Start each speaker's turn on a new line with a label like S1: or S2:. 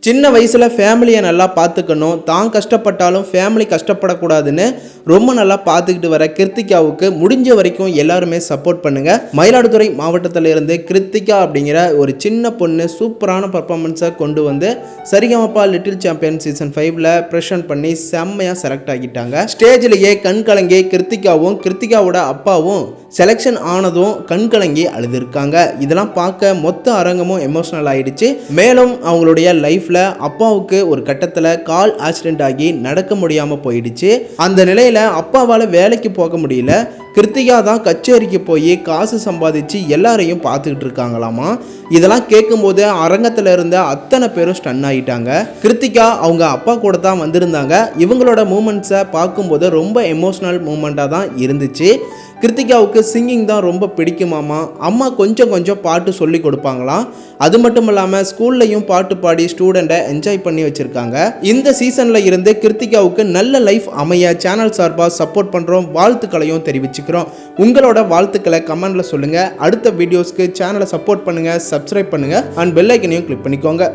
S1: சின்ன வயசில் ஃபேமிலியை நல்லா பார்த்துக்கணும், தான் கஷ்டப்பட்டாலும் ஃபேமிலி கஷ்டப்படக்கூடாதுன்னு ரொம்ப நல்லா பார்த்துக்கிட்டு வர கிருத்திகாவுக்கு முடிஞ்ச வரைக்கும் எல்லாருமே சப்போர்ட் பண்ணுங்கள். மயிலாடுதுறை மாவட்டத்தில் இருந்து கிருத்திகா அப்படிங்கிற ஒரு சின்ன பொண்ணு சூப்பரான பர்ஃபார்மன்ஸை கொண்டு வந்து சரிகமபா லிட்டில் சாம்பியன் சீசன் 5ல் ப்ரெசென்ட் பண்ணி செம்மையாக செலக்ட் ஆகிட்டாங்க. ஸ்டேஜ்லேயே கண்கலங்கி கிருத்திகாவும் கிருத்திகாவோட அப்பாவும் செலெக்ஷன் ஆனதும் கண்கலங்கி அழுதுருக்காங்க. இதெல்லாம் பார்க்க மொத்த அரங்கமும் எமோஷனல் ஆயிடுச்சு. மேலும் அவங்களுடைய லைஃப்ல அப்பாவுக்கு ஒரு கட்டத்தில் கால் ஆக்சிடென்ட் ஆகி நடக்க முடியாம போயிடுச்சு. அந்த நிலையில அப்பாவால் வேலைக்கு போக முடியல. கிருத்திகா தான் கச்சேரிக்கு போய் காசு சம்பாதிச்சு எல்லாரையும் பார்த்துக்கிட்டு இருக்காங்களாமா. இதெல்லாம் கேட்கும்போது அரங்கத்தில் இருந்த அத்தனை பேரும் ஸ்டன் ஆகிட்டாங்க. கிருத்திகா அவங்க அப்பா கூட தான் வந்திருந்தாங்க. இவங்களோட மூமெண்ட்ஸை பார்க்கும்போது ரொம்ப எமோஷ்னல் மூமெண்ட்டாக தான் இருந்துச்சு. கிருத்திகாவுக்கு சிங்கிங் தான் ரொம்ப பிடிக்குமாமா. அம்மா கொஞ்சம் பாட்டு சொல்லி கொடுப்பாங்களாம். அது மட்டும் இல்லாமல் ஸ்கூல்லையும் பாட்டு பாடி ஸ்டூடெண்ட்டை என்ஜாய் பண்ணி வச்சுருக்காங்க. இந்த சீசனில் இருந்து கிருத்திகாவுக்கு நல்ல லைஃப் அமைய சேனல் சார்பாக சப்போர்ட் பண்ணுறோம், வாழ்த்துக்களையும் தெரிவிச்சுக்கிறோம். உங்களோட வாழ்த்துக்களை கமெண்டில் சொல்லுங்கள். அடுத்த வீடியோஸ்க்கு சேனலை சப்போர்ட் பண்ணுங்கள், சப்ஸ்கிரைப் பண்ணுங்கள் அண்ட் பெல் ஐக்கனையும் கிளிக் பண்ணிக்கோங்க.